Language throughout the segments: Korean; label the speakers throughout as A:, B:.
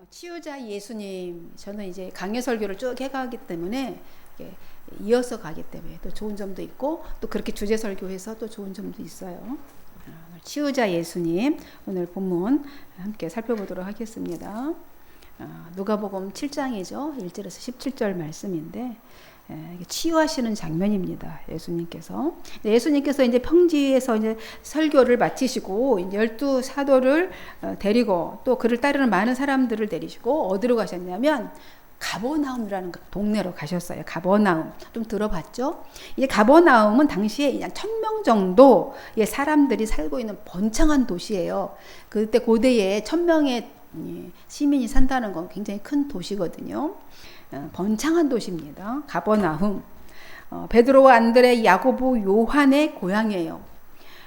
A: 치유자 예수님, 저는 이제 강해 설교를 쭉 해가기 때문에 이어서 가기 때문에 또 좋은 점도 있고, 또 그렇게 주제 설교해서 또 좋은 점도 있어요. 치유자 예수님, 오늘 본문 함께 살펴보도록 하겠습니다. 누가복음 7장이죠. 1절에서 17절 말씀인데, 치유하시는 장면입니다. 예수님께서 이제 평지에서 이제 설교를 마치시고 이제 12 사도를 데리고 또 그를 따르는 많은 사람들을 데리시고 어디로 가셨냐면 가버나움이라는 동네로 가셨어요. 가버나움 좀 들어봤죠? 이제 가버나움은 당시에 1000명 정도의 사람들이 살고 있는 번창한 도시예요. 그때 고대에 1000명의 시민이 산다는 건 굉장히 큰 도시거든요. 번창한 도시입니다. 가버나움. 베드로와 안드레, 야고보, 요한의 고향이에요.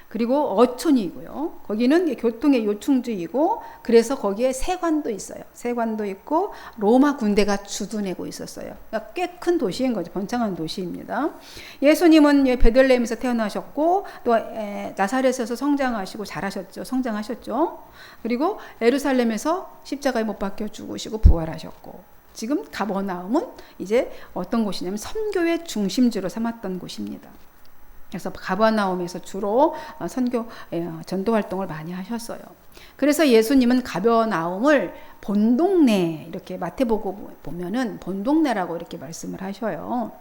A: 그리고 어촌이고요. 거기는 교통의 요충지이고, 그래서 거기에 세관도 있어요. 세관도 있고 로마 군대가 주둔하고 있었어요. 그러니까 꽤 큰 도시인 거죠. 번창한 도시입니다. 예수님은 베들레헴에서 태어나셨고 또 나사렛에서 성장하시고 자라셨죠. 성장하셨죠. 그리고 예루살렘에서 십자가에 못 박혀 죽으시고 부활하셨고, 지금 가버나움은 이제 어떤 곳이냐면 선교의 중심지로 삼았던 곳입니다. 그래서 가버나움에서 주로 전도 활동을 많이 하셨어요. 그래서 예수님은 가버나움을 본동네, 이렇게 마태복음 보면은 본동네라고 이렇게 말씀을 하셔요.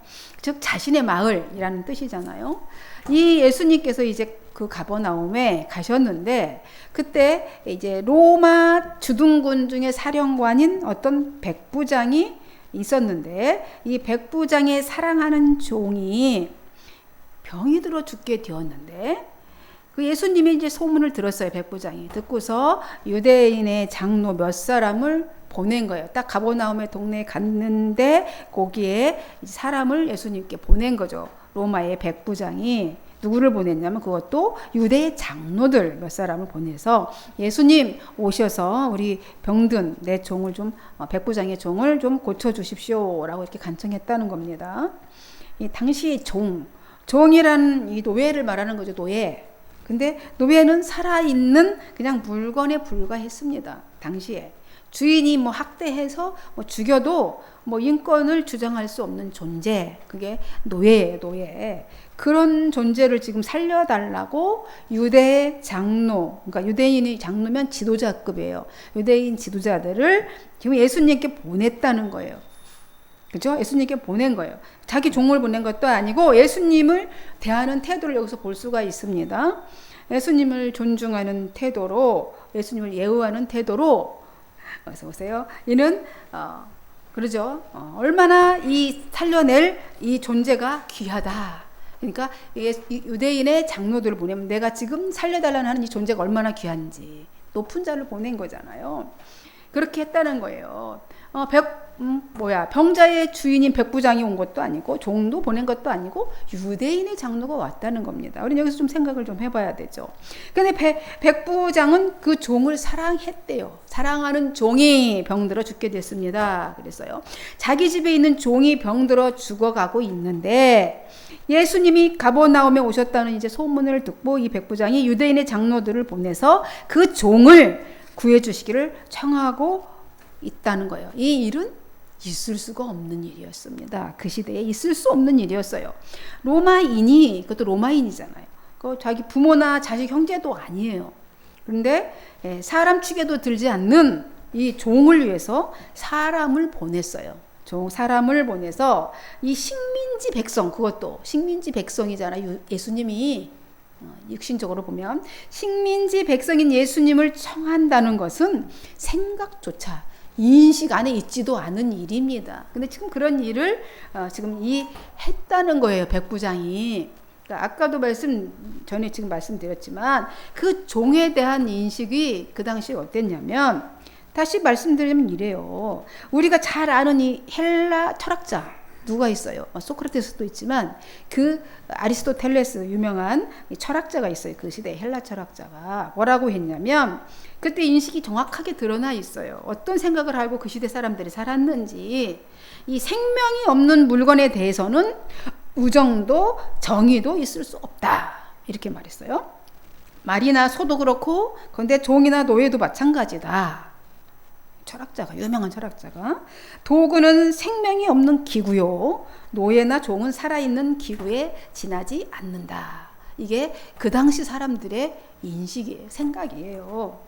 A: 즉 자신의 마을이라는 뜻이잖아요. 이 예수님께서 이제 그 가버나움에 가셨는데, 그때 이제 로마 주둔군 중에 사령관인 어떤 백부장이 있었는데, 이 백부장의 사랑하는 종이 병이 들어 죽게 되었는데, 그 예수님이 이제 소문을 들었어요. 백부장이 듣고서 유대인의 장로 몇 사람을 보낸 거예요. 딱 가버나움의 동네에 갔는데 거기에 사람을 예수님께 보낸 거죠. 로마의 백부장이 누구를 보냈냐면 그것도 유대의 장로들 몇 사람을 보내서, 예수님 오셔서 우리 병든 내 종을 좀, 백부장의 종을 좀 고쳐주십시오라고 이렇게 간청했다는 겁니다. 이 당시 종이라는 이 노예를 말하는 거죠. 노예. 근데 노예는 살아있는 그냥 물건에 불과했습니다. 당시에. 주인이 학대해서 죽여도 인권을 주장할 수 없는 존재. 그게 노예예요, 노예. 그런 존재를 지금 살려달라고 유대 장로, 그러니까 유대인이 장로면 지도자급이에요. 유대인 지도자들을 지금 예수님께 보냈다는 거예요. 그죠? 예수님께 보낸 거예요. 자기 종을 보낸 것도 아니고 예수님을 대하는 태도를 여기서 볼 수가 있습니다. 예수님을 존중하는 태도로, 예수님을 예우하는 태도로, 어서 오세요. 이는 그러죠. 얼마나 이 살려낼 이 존재가 귀하다. 그러니까 유대인의 장로들을 보내면 내가 지금 살려달라는 하는 이 존재가 얼마나 귀한지, 높은 자를 보낸 거잖아요. 그렇게 했다는 거예요. 병자의 주인인 백부장이 온 것도 아니고 종도 보낸 것도 아니고 유대인의 장로가 왔다는 겁니다. 우리는 여기서 좀 생각을 좀 해봐야 되죠. 근데 백부장은 그 종을 사랑했대요. 사랑하는 종이 병들어 죽게 됐습니다. 그랬어요. 자기 집에 있는 종이 병들어 죽어가고 있는데, 예수님이 가버나움에 오셨다는 이제 소문을 듣고 이 백부장이 유대인의 장로들을 보내서 그 종을 구해주시기를 청하고 있다는 거예요. 이 일은 있을 수가 없는 일이었습니다. 그 시대에 있을 수 없는 일이었어요. 로마인이, 그것도 로마인이잖아요. 자기 부모나 자식 형제도 아니에요. 그런데 사람 축에도 들지 않는 이 종을 위해서 사람을 보냈어요. 사람을 보내서 이 식민지 백성, 그것도 식민지 백성이잖아요. 예수님이 육신적으로 보면 식민지 백성인 예수님을 청한다는 것은 생각조차 인식 안에 있지도 않은 일입니다. 근데 지금 그런 일을 지금 했다는 거예요, 백부장이. 그러니까 아까도 전에 지금 말씀드렸지만 그 종에 대한 인식이 그 당시에 어땠냐면, 다시 말씀드리면 이래요. 우리가 잘 아는 이 헬라 철학자 누가 있어요? 소크라테스도 있지만 그 아리스토텔레스, 유명한 철학자가 있어요. 그 시대에 헬라 철학자가 뭐라고 했냐면, 그때 인식이 정확하게 드러나 있어요. 어떤 생각을 하고 그 시대 사람들이 살았는지. 이 생명이 없는 물건에 대해서는 우정도 정의도 있을 수 없다, 이렇게 말했어요. 말이나 소도 그렇고, 그런데 종이나 노예도 마찬가지다. 철학자가, 유명한 철학자가, 도구는 생명이 없는 기구요, 노예나 종은 살아있는 기구에 지나지 않는다. 이게 그 당시 사람들의 인식이에요. 생각이에요.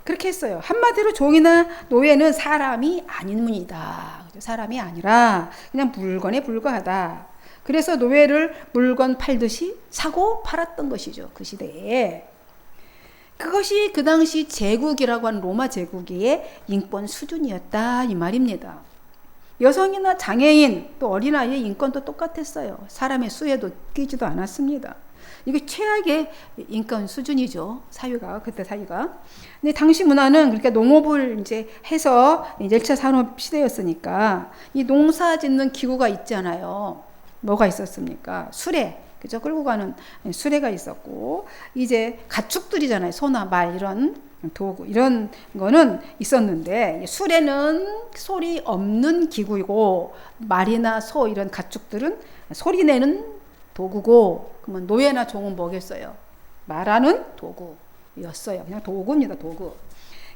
A: 그렇게 했어요. 한마디로 종이나 노예는 사람이 아닌 문이다. 사람이 아니라 그냥 물건에 불과하다. 그래서 노예를 물건 팔듯이 사고 팔았던 것이죠. 그 시대에. 그것이 그 당시 제국이라고 하는 로마 제국의 인권 수준이었다 이 말입니다. 여성이나 장애인 또 어린아이의 인권도 똑같았어요. 사람의 수혜도 끼지도 않았습니다. 이게 최악의 인권 수준이죠. 사회가, 그때 사회가. 근데 당시 문화는 그러니까 농업을 이제 해서 이제 1차 산업 시대였으니까 이 농사 짓는 기구가 있잖아요. 뭐가 있었습니까? 수레. 그죠? 끌고 가는 수레가 있었고, 이제 가축들이잖아요. 소나 말 이런 도구 이런 거는 있었는데, 수레는 소리 없는 기구이고 말이나 소 이런 가축들은 소리 내는 도구고, 그러면 노예나 종은 뭐겠어요? 말하는 도구였어요. 그냥 도구입니다. 도구.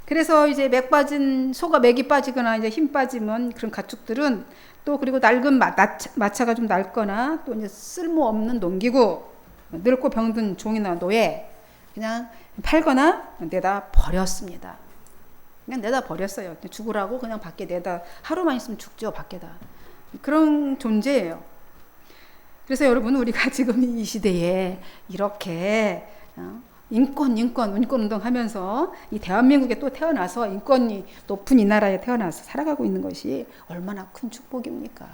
A: 그래서 이제 맥 빠진 소가 맥이 빠지거나 이제 힘 빠지면 그런 가축들은 또 그리고 낡은 마차가 좀 낡거나 또 이제 쓸모없는 농기구, 늙고 병든 종이나 노예 그냥 팔거나 내다 버렸습니다. 그냥 내다 버렸어요. 죽으라고 그냥 밖에 내다, 하루만 있으면 죽죠. 밖에다. 그런 존재예요. 그래서 여러분, 우리가 지금 이 시대에 이렇게 인권 운동 하면서 이 대한민국에 또 태어나서 인권이 높은 이 나라에 태어나서 살아가고 있는 것이 얼마나 큰 축복입니까?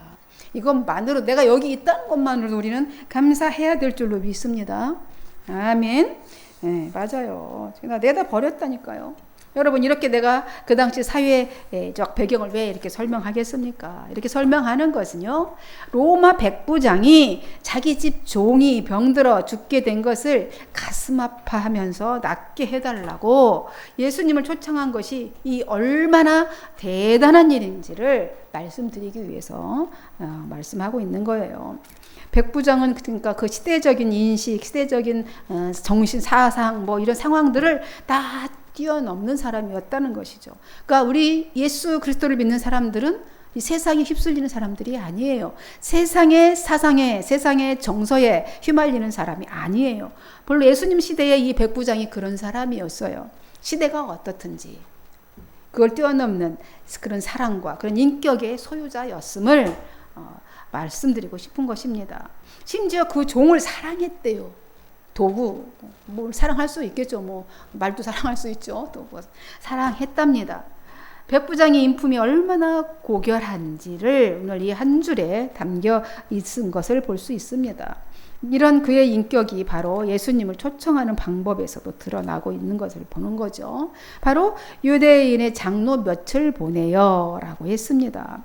A: 이것만으로, 내가 여기 있다는 것만으로 우리는 감사해야 될 줄로 믿습니다. 아멘. 네, 맞아요. 제가 내다 버렸다니까요. 여러분, 이렇게 내가 그 당시 사회적 배경을 왜 이렇게 설명하겠습니까? 이렇게 설명하는 것은요, 로마 백부장이 자기 집 종이 병들어 죽게 된 것을 가슴 아파하면서 낫게 해달라고 예수님을 초청한 것이 이 얼마나 대단한 일인지를 말씀드리기 위해서 말씀하고 있는 거예요. 백부장은 그러니까 그 시대적인 인식, 시대적인 정신, 사상, 뭐 이런 상황들을 다 뛰어넘는 사람이었다는 것이죠. 그러니까 우리 예수 그리스도를 믿는 사람들은 이 세상에 휩쓸리는 사람들이 아니에요. 세상의 사상에, 세상의 정서에 휘말리는 사람이 아니에요. 별로 예수님 시대에 이 백부장이 그런 사람이었어요. 시대가 어떻든지 그걸 뛰어넘는 그런 사랑과 그런 인격의 소유자였음을 말씀드리고 싶은 것입니다. 심지어 그 종을 사랑했대요. 도구, 뭐 사랑할 수 있겠죠. 뭐 말도 사랑할 수 있죠. 도구 사랑했답니다. 백부장의 인품이 얼마나 고결한지를 오늘 이 한 줄에 담겨 있은 것을 볼 수 있습니다. 이런 그의 인격이 바로 예수님을 초청하는 방법에서도 드러나고 있는 것을 보는 거죠. 바로 유대인의 장로 몇을 보내요 라고 했습니다.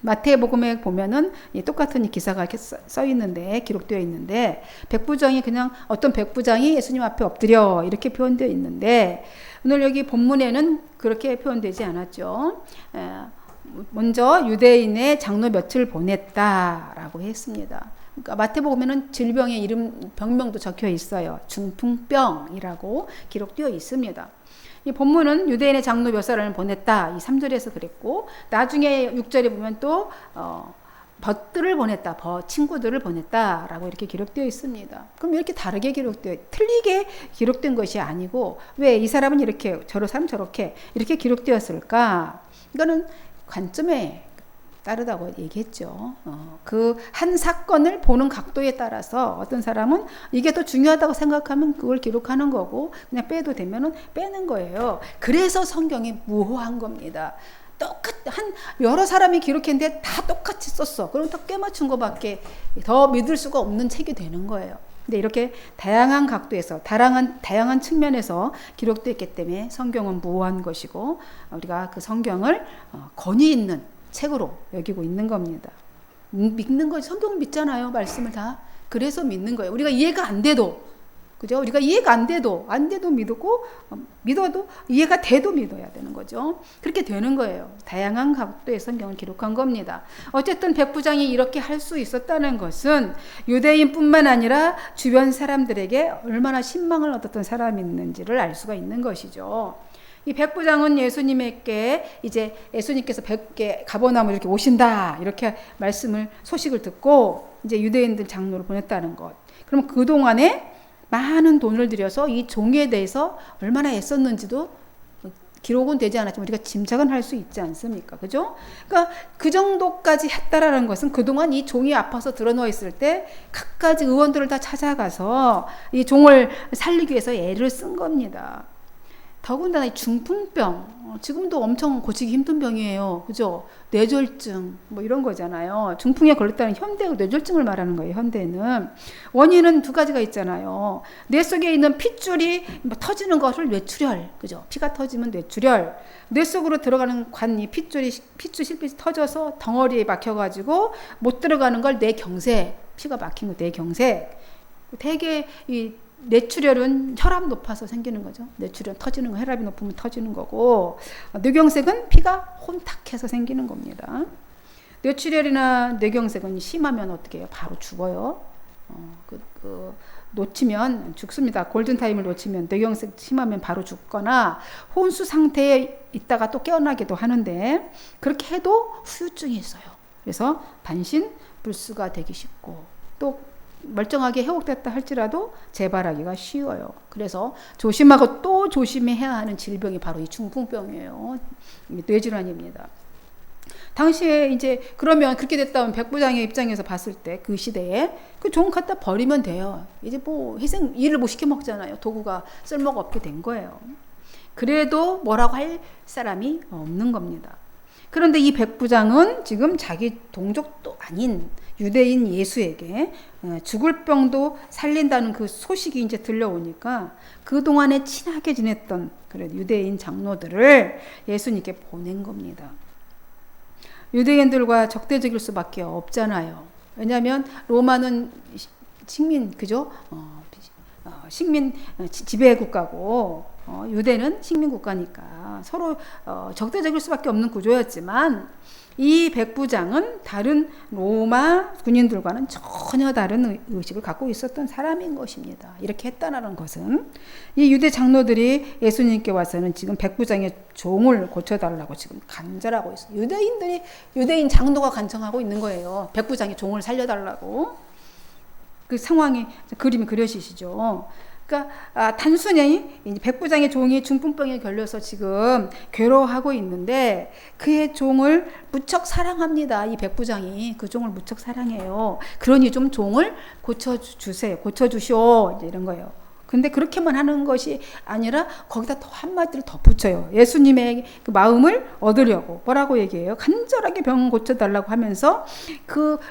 A: 마태복음에 보면은 똑같은 기사가 써 있는데, 기록되어 있는데, 백부장이 그냥 어떤 백부장이 예수님 앞에 엎드려 이렇게 표현되어 있는데, 오늘 여기 본문에는 그렇게 표현되지 않았죠. 먼저 유대인의 장로 몇을 보냈다라고 했습니다. 그러니까 마태복음에는 질병의 이름, 병명도 적혀 있어요. 중풍병이라고 기록되어 있습니다. 이 본문은 유대인의 장로 몇 사람을 보냈다. 이 3절에서 그랬고, 나중에 6절에 보면 또 벗들을 보냈다. 친구들을 보냈다라고 이렇게 기록되어 있습니다. 그럼 이렇게 다르게 틀리게 기록된 것이 아니고, 왜 이 사람은 이렇게, 저런 사람 저렇게 이렇게 기록되었을까? 이거는 관점에 따르다고 얘기했죠. 그 한 사건을 보는 각도에 따라서 어떤 사람은 이게 더 중요하다고 생각하면 그걸 기록하는 거고, 그냥 빼도 되면은 빼는 거예요. 그래서 성경이 무호한 겁니다. 여러 사람이 기록했는데 다 똑같이 썼어. 그럼 다 꿰맞춘 것밖에 더 믿을 수가 없는 책이 되는 거예요. 근데 이렇게 다양한 각도에서, 다양한 측면에서 기록되어 있기 때문에 성경은 무호한 것이고, 우리가 그 성경을 권위 있는 책으로 여기고 있는 겁니다. 믿는 거, 성경을 믿잖아요. 말씀을 다. 그래서 믿는 거예요. 우리가 이해가 안 돼도, 그죠? 우리가 이해가 안 돼도 믿어도 이해가 돼도 믿어야 되는 거죠. 그렇게 되는 거예요. 다양한 각도의 성경을 기록한 겁니다. 어쨌든 백부장이 이렇게 할 수 있었다는 것은 유대인뿐만 아니라 주변 사람들에게 얼마나 신망을 얻었던 사람이 있는지를 알 수가 있는 것이죠. 이 백부장은 예수님에게 이제 예수님께서 백개 가버나움으로 이렇게 오신다 이렇게 소식을 듣고 이제 유대인들 장로를 보냈다는 것. 그럼 그 동안에 많은 돈을 들여서 이 종에 대해서 얼마나 애썼는지도 기록은 되지 않았지만 우리가 짐작은 할 수 있지 않습니까? 그죠? 그러니까 그 정도까지 했다라는 것은 그동안 이 종이 아파서 드러누워 있을 때 갖가지 의원들을 다 찾아가서 이 종을 살리기 위해서 애를 쓴 겁니다. 더군다나 이 중풍병, 지금도 엄청 고치기 힘든 병이에요. 그죠? 뇌졸중, 뭐 이런 거잖아요. 중풍에 걸렸다는 현대 뇌졸중을 말하는 거예요, 현대는. 원인은 두 가지가 있잖아요. 뇌 속에 있는 핏줄이 터지는 것을 뇌출혈, 그죠? 피가 터지면 뇌출혈. 뇌 속으로 들어가는 관이 핏줄 실핏이 터져서 덩어리에 막혀가지고 못 들어가는 걸 뇌경색, 피가 막힌 거 뇌경색. 대개 이 뇌출혈은 혈압 높아서 생기는 거죠. 뇌출혈 터지는 거, 혈압이 높으면 터지는 거고, 뇌경색은 피가 혼탁해서 생기는 겁니다. 뇌출혈이나 뇌경색은 심하면 어떻게 해요? 바로 죽어요. 놓치면 죽습니다. 골든타임을 놓치면 뇌경색 심하면 바로 죽거나 혼수 상태에 있다가 또 깨어나기도 하는데 그렇게 해도 후유증이 있어요. 그래서 반신불수가 되기 쉽고 또 멀쩡하게 회복됐다 할지라도 재발하기가 쉬워요. 그래서 조심하고 또 조심해야 하는 질병이 바로 이 중풍병이에요. 뇌질환입니다. 당시에 이제 그러면 그렇게 됐다면 백부장의 입장에서 봤을 때 그 시대에 그 종 갖다 버리면 돼요. 이제 뭐 일을 못 시켜 먹잖아요. 도구가 쓸모가 없게 된 거예요. 그래도 뭐라고 할 사람이 없는 겁니다. 그런데 이 백부장은 지금 자기 동족도 아닌 유대인 예수에게 죽을 병도 살린다는 그 소식이 이제 들려오니까 그동안에 친하게 지냈던 그래 유대인 장로들을 예수님께 보낸 겁니다. 유대인들과 적대적일 수밖에 없잖아요. 왜냐하면 로마는 식민, 그죠? 식민 지배 국가고 유대는 식민 국가니까 서로 적대적일 수밖에 없는 구조였지만 이 백부장은 다른 로마 군인들과는 전혀 다른 의식을 갖고 있었던 사람인 것입니다. 이렇게 했다는 것은 이 유대 장로들이 예수님께 와서는 지금 백부장의 종을 고쳐달라고 지금 간절하고 있어요. 유대인 장로가 간청하고 있는 거예요. 백부장의 종을 살려달라고. 그 상황이 그림이 그려지시죠. 그러니까 단순히 백부장의 종이 중풍병에 걸려서 지금 괴로워하고 있는데 그의 종을 무척 사랑합니다. 이 백부장이 그 종을 무척 사랑해요. 그러니 좀 종을 고쳐주세요. 고쳐주시오. 이제 이런 거예요. 근데 그렇게만 하는 것이 아니라 거기다 더 한마디를 덧붙여요. 예수님의 그 마음을 얻으려고 뭐라고 얘기해요? 간절하게 병 고쳐달라고 하면서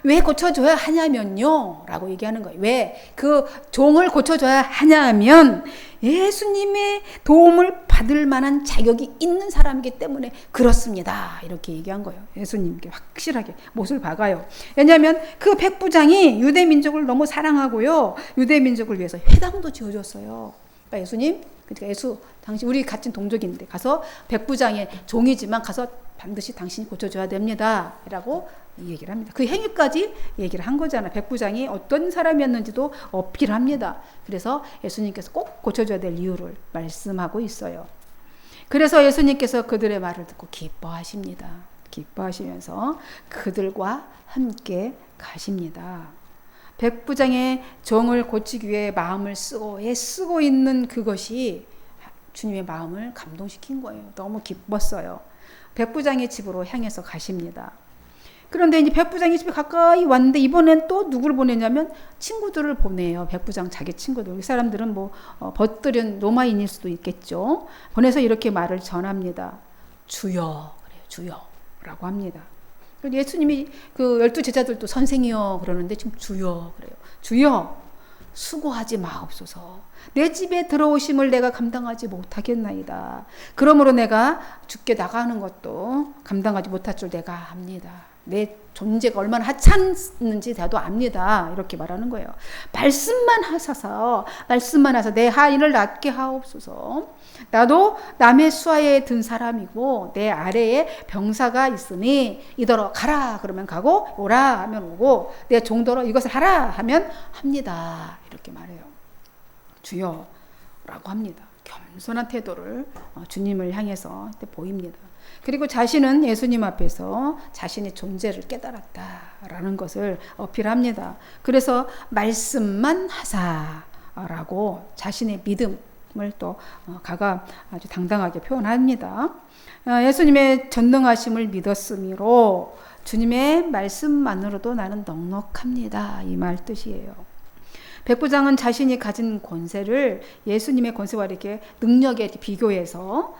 A: 왜 고쳐줘야 하냐면요 라고 얘기하는 거예요. 왜 그 종을 고쳐줘야 하냐면 예수님의 도움을 받을 만한 자격이 있는 사람이기 때문에 그렇습니다. 이렇게 얘기한 거예요. 예수님께 확실하게 못을 박아요. 왜냐하면 그 백부장이 유대민족을 너무 사랑하고요. 유대민족을 위해서 회당도 지어줬어요. 그러니까 예수님, 그러니까 당신 우리 같은 동족인데 가서 백부장의 종이지만 가서 반드시 당신이 고쳐줘야 됩니다. 라고 이 얘기를 합니다. 그 행위까지 얘기를 한 거잖아. 백부장이 어떤 사람이었는지도 어필합니다. 그래서 예수님께서 꼭 고쳐줘야 될 이유를 말씀하고 있어요. 그래서 예수님께서 그들의 말을 듣고 기뻐하십니다. 기뻐하시면서 그들과 함께 가십니다. 백부장의 종을 고치기 위해 마음을 쓰고 애쓰고 있는 그것이 주님의 마음을 감동시킨 거예요. 너무 기뻤어요. 백부장의 집으로 향해서 가십니다. 그런데 이제 백부장이 집에 가까이 왔는데 이번엔 또 누구를 보내냐면 친구들을 보내요. 백부장 자기 친구들. 이 사람들은 뭐 벗들은 로마인일 수도 있겠죠. 보내서 이렇게 말을 전합니다. 주여, 그래요. 주여라고 합니다. 예수님이 그 12 제자들도 선생이여 그러는데 지금 주여 그래요. 주여, 수고하지 마옵소서. 내 집에 들어오심을 내가 감당하지 못하겠나이다. 그러므로 내가 죽게 나가는 것도 감당하지 못할 줄 내가 압니다. 내 존재가 얼마나 하찮은지 나도 압니다. 이렇게 말하는 거예요. 말씀만 하셔서 내 하인을 낫게 하옵소서. 나도 남의 수하에 든 사람이고 내 아래에 병사가 있으니 이더러 가라 그러면 가고 오라 하면 오고 내 종더러 이것을 하라 하면 합니다. 이렇게 말해요. 주여라고 합니다. 겸손한 태도를 주님을 향해서 보입니다. 그리고 자신은 예수님 앞에서 자신의 존재를 깨달았다라는 것을 어필합니다. 그래서 말씀만 하사라고 자신의 믿음을 또 가가 아주 당당하게 표현합니다. 예수님의 전능하심을 믿었으므로 주님의 말씀만으로도 나는 넉넉합니다. 이 말 뜻이에요. 백부장은 자신이 가진 권세를 예수님의 권세와 이렇게 능력에 비교해서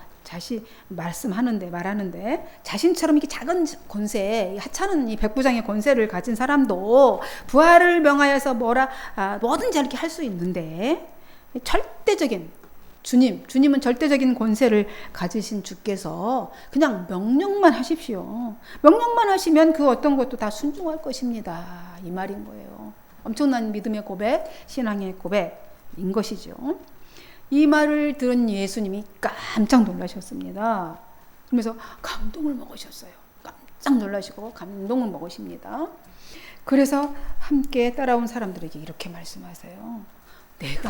A: 말하는데 자신처럼 이렇게 작은 권세, 하찮은 이 백부장의 권세를 가진 사람도 부활을 명하여서 뭐든지 이렇게 할 수 있는데 절대적인 주님은 절대적인 권세를 가지신 주께서 그냥 명령만 하십시오. 명령만 하시면 그 어떤 것도 다 순종할 것입니다. 이 말인 거예요. 엄청난 믿음의 고백, 신앙의 고백인 것이죠. 이 말을 들은 예수님이 깜짝 놀라셨습니다. 그러면서 감동을 먹으셨어요. 깜짝 놀라시고 감동을 먹으십니다. 그래서 함께 따라온 사람들에게 이렇게 말씀하세요. 내가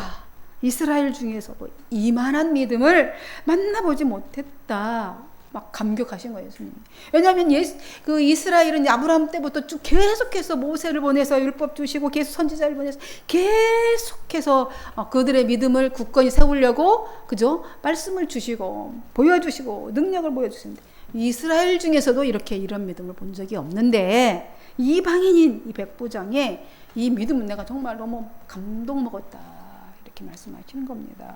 A: 이스라엘 중에서도 이만한 믿음을 만나보지 못했다. 막 감격하신 거예요, 예수님. 왜냐하면 그 이스라엘은 아브라함 때부터 쭉 계속해서 모세를 보내서 율법 주시고 계속 선지자를 보내서 계속해서 그들의 믿음을 굳건히 세우려고 그죠? 말씀을 주시고 보여주시고 능력을 보여주시는데 이스라엘 중에서도 이런 믿음을 본 적이 없는데 이방인인 이 백부장의 이 믿음은 내가 정말 너무 감동 먹었다. 이렇게 말씀하시는 겁니다.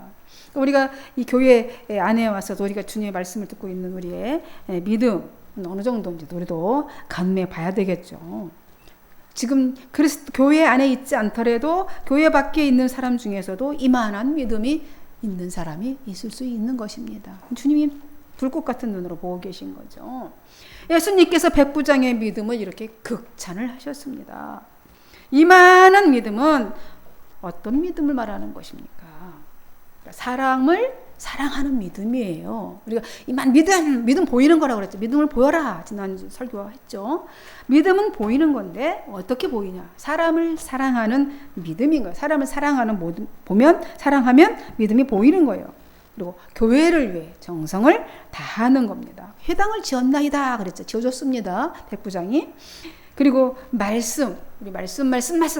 A: 우리가 이 교회 안에 와서도 우리가 주님의 말씀을 듣고 있는 우리의 믿음 어느 정도인지 우리도 가늠해 봐야 되겠죠. 지금 교회 안에 있지 않더라도 교회 밖에 있는 사람 중에서도 이만한 믿음이 있는 사람이 있을 수 있는 것입니다. 주님이 불꽃 같은 눈으로 보고 계신 거죠. 예수님께서 백부장의 믿음을 이렇게 극찬을 하셨습니다. 이만한 믿음은 어떤 믿음을 말하는 것입니까? 사랑을 사랑하는 믿음이에요. 우리가 이만 믿음 보이는 거라고 그랬죠. 믿음을 보여라. 지난 설교했죠. 믿음은 보이는 건데 어떻게 보이냐? 사람을 사랑하는 믿음인 거예요. 사람을 사랑하면 믿음이 보이는 거예요. 그리고 교회를 위해 정성을 다하는 겁니다. 회당을 지었나이다 그랬죠. 지어줬습니다. 백부장이. 그리고 우리 말씀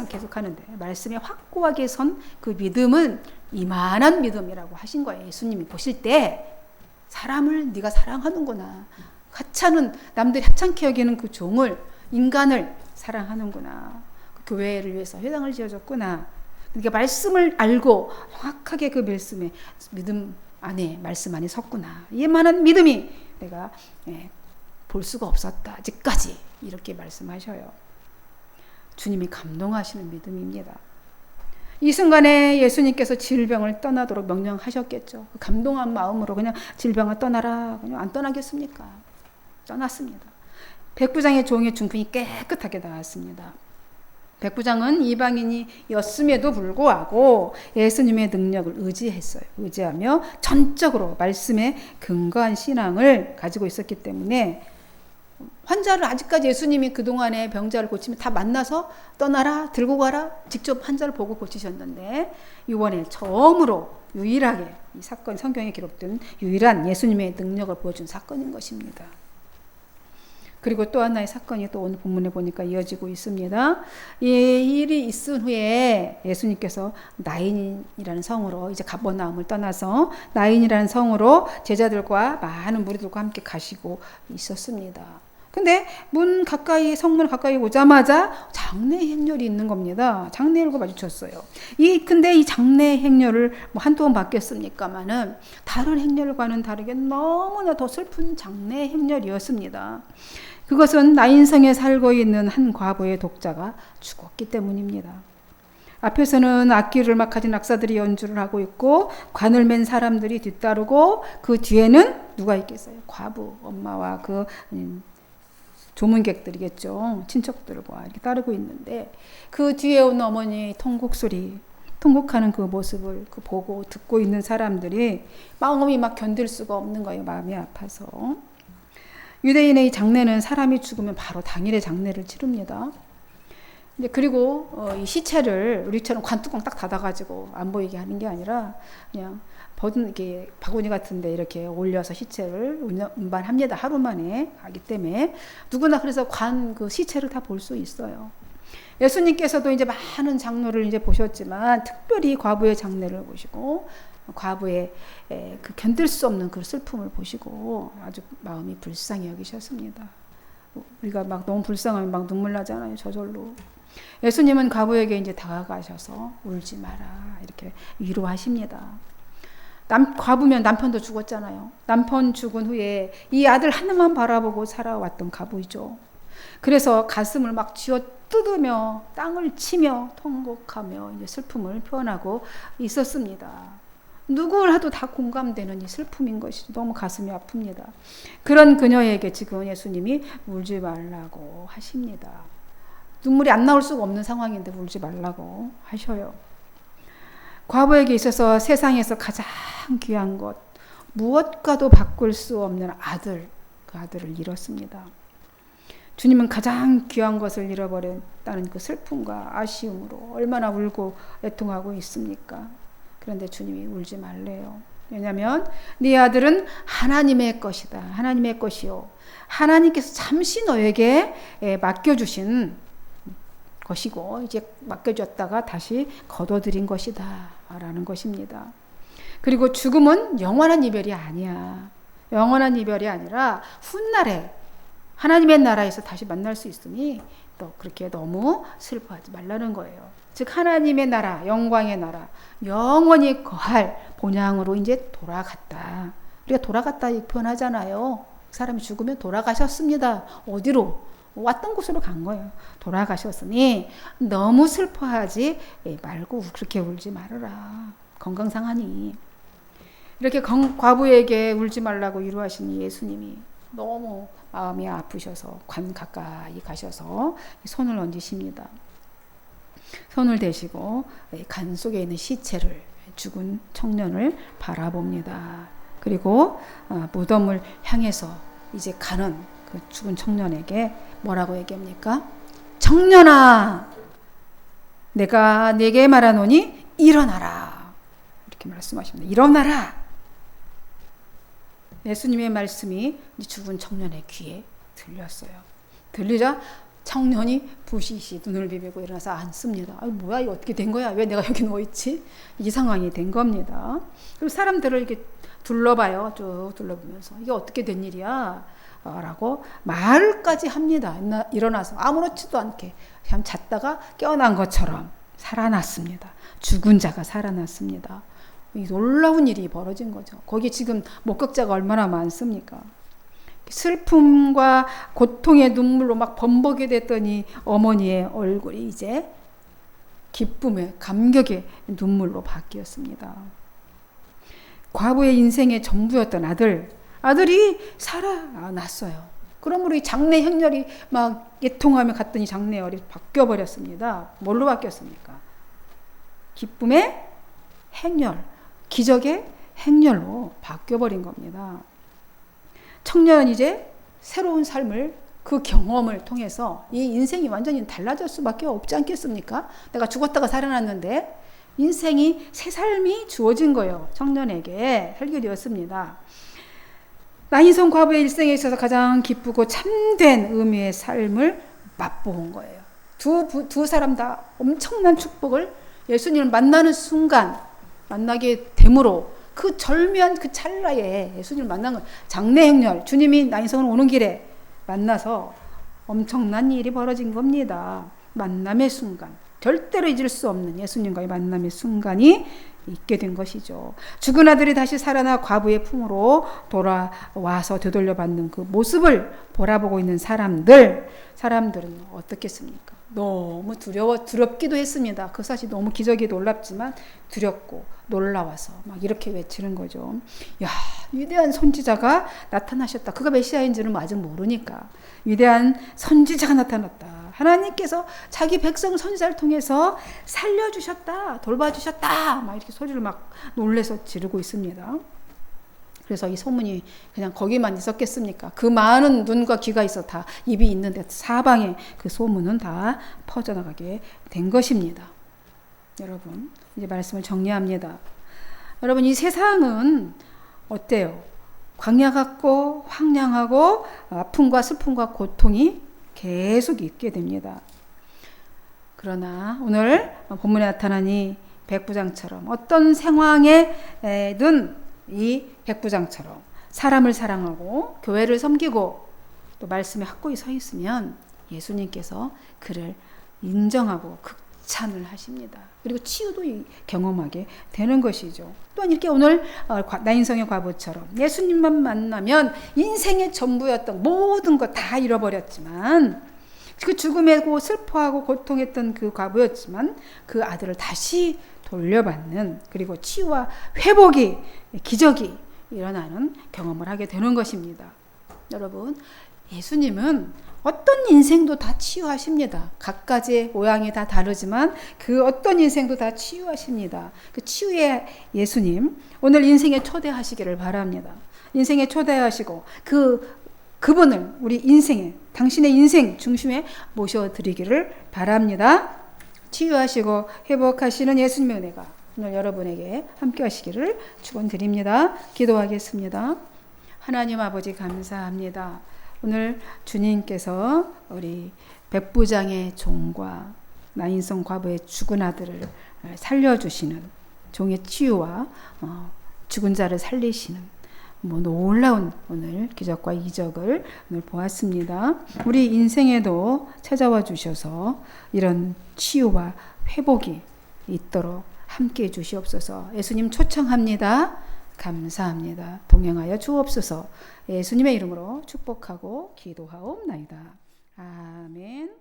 A: 계속 하는데 말씀에 확고하게 선 그 믿음은 이만한 믿음이라고 하신 거예요. 예수님이 보실 때 사람을 네가 사랑하는구나. 남들이 하찮게 여기는 그 인간을 사랑하는구나. 그 교회를 위해서 회당을 지어줬구나. 그러니까 말씀을 알고 정확하게 그 말씀 안에 섰구나. 이만한 믿음이 내가 볼 수가 없었다. 아직까지 이렇게 말씀하셔요. 주님이 감동하시는 믿음입니다. 이 순간에 예수님께서 질병을 떠나도록 명령하셨겠죠. 그 감동한 마음으로 그냥 질병을 떠나라. 그냥 안 떠나겠습니까? 떠났습니다. 백부장의 종의 중풍이 깨끗하게 나았습니다. 백부장은 이방인이었음에도 불구하고 예수님의 능력을 의지하며 전적으로 말씀에 근거한 신앙을 가지고 있었기 때문에 환자를 아직까지 예수님이 그동안에 병자를 고치면 다 만나서 떠나라 들고 가라 직접 환자를 보고 고치셨는데 이번에 처음으로 유일하게 이 사건 성경에 기록된 유일한 예수님의 능력을 보여준 사건인 것입니다. 그리고 또 하나의 사건이 또 오늘 본문에 보니까 이어지고 있습니다. 이 일이 있은 후에 예수님께서 나인이라는 성으로 이제 가버나움을 떠나서 나인이라는 성으로 제자들과 많은 무리들과 함께 가시고 있었습니다. 근데 성문 가까이 오자마자 장례 행렬이 있는 겁니다. 장례 행렬과 마주쳤어요. 근데 이 장례 행렬을 한두 번 받겠습니까마는 다른 행렬과는 다르게 너무나 더 슬픈 장례 행렬이었습니다. 그것은 나인성에 살고 있는 한 과부의 독자가 죽었기 때문입니다. 앞에서는 악기를 막 가진 악사들이 연주를 하고 있고 관을 맨 사람들이 뒤따르고 그 뒤에는 누가 있겠어요? 과부, 엄마와 그 조문객들이겠죠. 친척들과 이렇게 따르고 있는데 그 뒤에 온 어머니의 통곡하는 그 모습을 보고 듣고 있는 사람들이 마음이 막 견딜 수가 없는 거예요. 마음이 아파서. 유대인의 이 장례는 사람이 죽으면 바로 당일에 장례를 치릅니다. 이제 그리고 이 시체를 우리처럼 관뚜껑 딱 닫아가지고 안 보이게 하는 게 아니라 그냥 이렇게 바구니 같은데 이렇게 올려서 시체를 운반합니다. 하루 만에 하기 때문에 누구나 그래서 그 시체를 다 볼 수 있어요. 예수님께서도 이제 많은 장로를 이제 보셨지만 특별히 과부의 장례를 보시고 과부의 그 견딜 수 없는 그 슬픔을 보시고 아주 마음이 불쌍히 여기셨습니다. 우리가 막 너무 불쌍하면 막 눈물 나잖아요. 저절로. 예수님은 과부에게 이제 다가가셔서 울지 마라 이렇게 위로하십니다. 과부면 남편도 죽었잖아요. 남편 죽은 후에 이 아들 하나만 바라보고 살아왔던 과부이죠. 그래서 가슴을 막 쥐어 뜯으며 땅을 치며 통곡하며 이제 슬픔을 표현하고 있었습니다. 누구를 해도 다 공감되는 이 슬픔인 것이 너무 가슴이 아픕니다. 그런 그녀에게 지금 예수님이 울지 말라고 하십니다. 눈물이 안 나올 수가 없는 상황인데 울지 말라고 하셔요. 과부에게 있어서 세상에서 가장 귀한 것, 무엇과도 바꿀 수 없는 아들, 그 아들을 잃었습니다. 주님은 가장 귀한 것을 잃어버렸다는 그 슬픔과 아쉬움으로 얼마나 울고 애통하고 있습니까? 그런데 주님이 울지 말래요. 왜냐하면 네 아들은 하나님의 것이다. 하나님의 것이요. 하나님께서 잠시 너에게 맡겨주신 것이고 이제 맡겨줬다가 다시 거둬들인 것이다 라는 것입니다. 그리고 죽음은 영원한 이별이 아니야. 영원한 이별이 아니라 훗날에 하나님의 나라에서 다시 만날 수 있으니 또 그렇게 너무 슬퍼하지 말라는 거예요. 즉 하나님의 나라, 영광의 나라, 영원히 거할 본향으로 이제 돌아갔다. 우리가 돌아갔다 표현하잖아요. 사람이 죽으면 돌아가셨습니다. 어디로? 왔던 곳으로 간 거예요. 돌아가셨으니 너무 슬퍼하지 말고 그렇게 울지 말아라. 건강 상하니. 이렇게 과부에게 울지 말라고 위로하신 예수님이 너무 마음이 아프셔서 관 가까이 가셔서 손을 얹으십니다. 손을 대시고 간 속에 있는 시체를 죽은 청년을 바라봅니다. 그리고 무덤을 향해서 이제 가는 그 죽은 청년에게 뭐라고 얘기합니까? 청년아, 내가 네게 말하노니 일어나라. 이렇게 말씀하십니다. 일어나라. 예수님의 말씀이 죽은 청년의 귀에 들렸어요. 들리자 청년이 부시시 눈을 비비고 일어나서 앉습니다. 아, 뭐야 이거 어떻게 된 거야? 왜 내가 여기 누워있지? 이 상황이 된 겁니다. 그리고 사람들을 이렇게 둘러봐요. 쭉 둘러보면서 이게 어떻게 된 일이야? 라고 말까지 합니다. 일어나서 아무렇지도 않게 그냥 잤다가 깨어난 것처럼 살아났습니다. 죽은 자가 살아났습니다. 이 놀라운 일이 벌어진 거죠. 거기 지금 목격자가 얼마나 많습니까? 슬픔과 고통의 눈물로 막 범벅이 됐더니 어머니의 얼굴이 이제 기쁨의 감격의 눈물로 바뀌었습니다. 과부의 인생의 전부였던 아들이 살아났어요. 그러므로 이 장래 행렬이 막 예통하며 갔더니 장래열이 바뀌어버렸습니다. 뭘로 바뀌었습니까? 기쁨의 행렬, 기적의 행렬로 바뀌어버린 겁니다. 청년은 이제 새로운 삶을 그 경험을 통해서 이 인생이 완전히 달라질 수밖에 없지 않겠습니까? 내가 죽었다가 살아났는데 인생이 새 삶이 주어진 거예요. 청년에게 살게 되었습니다. 나인성 과부의 일생에 있어서 가장 기쁘고 참된 의미의 삶을 맛보은 거예요. 두 사람 다 엄청난 축복을 예수님을 만나는 순간 만나게 됨으로 그 절묘한 그 찰나에 예수님을 만난 건 장래 행렬, 주님이 나인성을 오는 길에 만나서 엄청난 일이 벌어진 겁니다. 만남의 순간, 절대로 잊을 수 없는 예수님과의 만남의 순간이 있게 된 것이죠. 죽은 아들이 다시 살아나 과부의 품으로 돌아와서 되돌려받는 그 모습을 바라보고 있는 사람들은 어떻겠습니까? 너무 두렵기도 했습니다. 그 사실 너무 기적이 놀랍지만 두렵고 놀라워서 막 이렇게 외치는 거죠. 야, 위대한 선지자가 나타나셨다. 그가 메시아인지는 아직 모르니까. 위대한 선지자가 나타났다. 하나님께서 자기 백성 선지자를 통해서 살려주셨다. 돌봐주셨다. 막 이렇게 소리를 막 놀래서 지르고 있습니다. 그래서 이 소문이 그냥 거기만 있었겠습니까? 그 많은 눈과 귀가 있어 다 입이 있는데 사방에 그 소문은 다 퍼져나가게 된 것입니다. 여러분, 이제 말씀을 정리합니다. 여러분, 이 세상은 어때요? 광야 같고 황량하고 아픔과 슬픔과 고통이 계속 있게 됩니다. 그러나 오늘 본문에 나타난 이 백부장처럼 어떤 상황에든 이 백부장처럼 사람을 사랑하고 교회를 섬기고 또 말씀에 확고히 서 있으면 예수님께서 그를 인정하고 극찬을 하십니다. 그리고 치유도 경험하게 되는 것이죠. 또한 이렇게 오늘 나인성의 과부처럼 예수님만 만나면 인생의 전부였던 모든 것 다 잃어버렸지만 그 죽음에고 슬퍼하고 고통했던 그 과부였지만 그 아들을 다시 돌려받는 그리고 치유와 회복이 기적이 일어나는 경험을 하게 되는 것입니다. 여러분, 예수님은 어떤 인생도 다 치유하십니다. 각가지의 모양이 다 다르지만 그 어떤 인생도 다 치유하십니다. 그 치유의 예수님, 오늘 인생에 초대하시기를 바랍니다. 인생에 초대하시고 그분을 우리 인생에 당신의 인생 중심에 모셔드리기를 바랍니다. 치유하시고 회복하시는 예수님의 은혜가 오늘 여러분에게 함께 하시기를 축원드립니다. 기도하겠습니다. 하나님 아버지 감사합니다. 오늘 주님께서 우리 백부장의 종과 나인성 과부의 죽은 아들을 살려주시는 종의 치유와 죽은 자를 살리시는 놀라운 오늘 기적과 이적을 오늘 보았습니다. 우리 인생에도 찾아와 주셔서 이런 치유와 회복이 있도록 함께해 주시옵소서. 예수님 초청합니다. 감사합니다. 동행하여 주옵소서. 예수님의 이름으로 축복하고 기도하옵나이다. 아멘.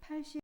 A: 80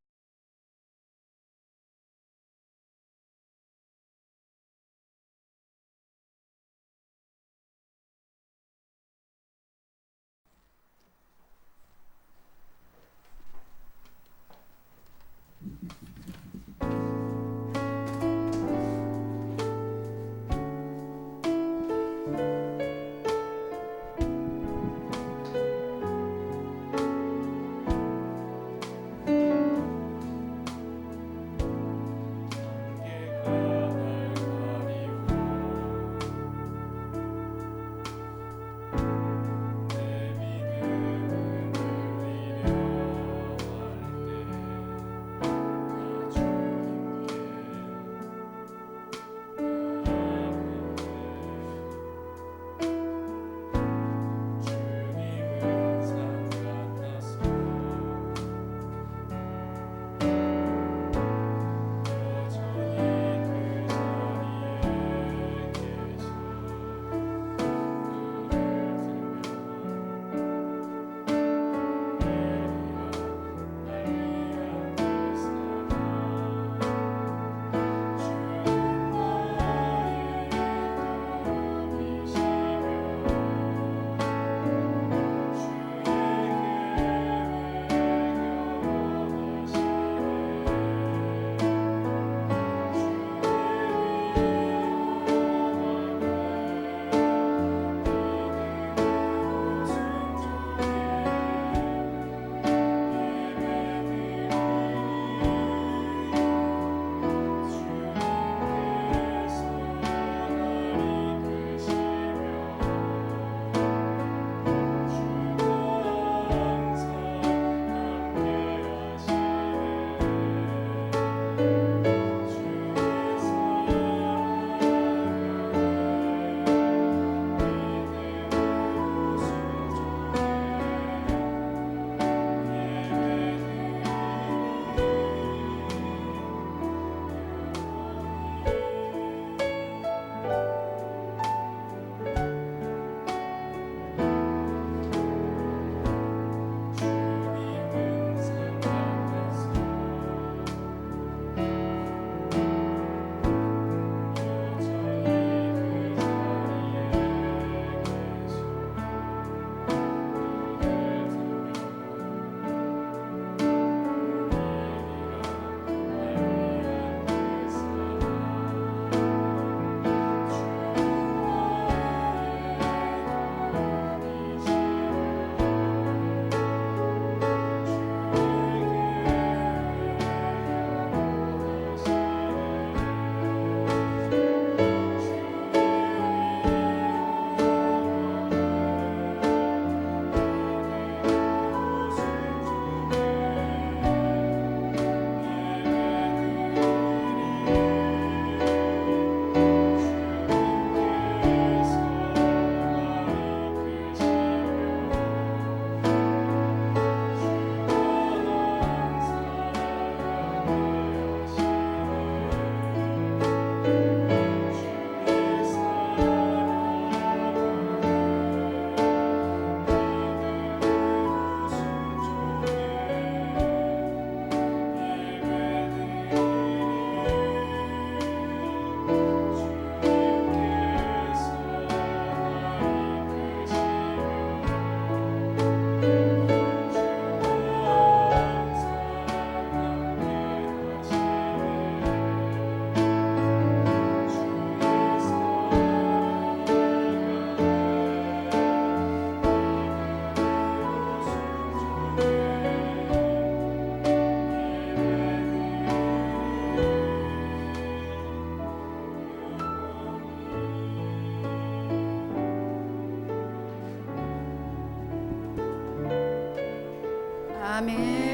A: 아멘.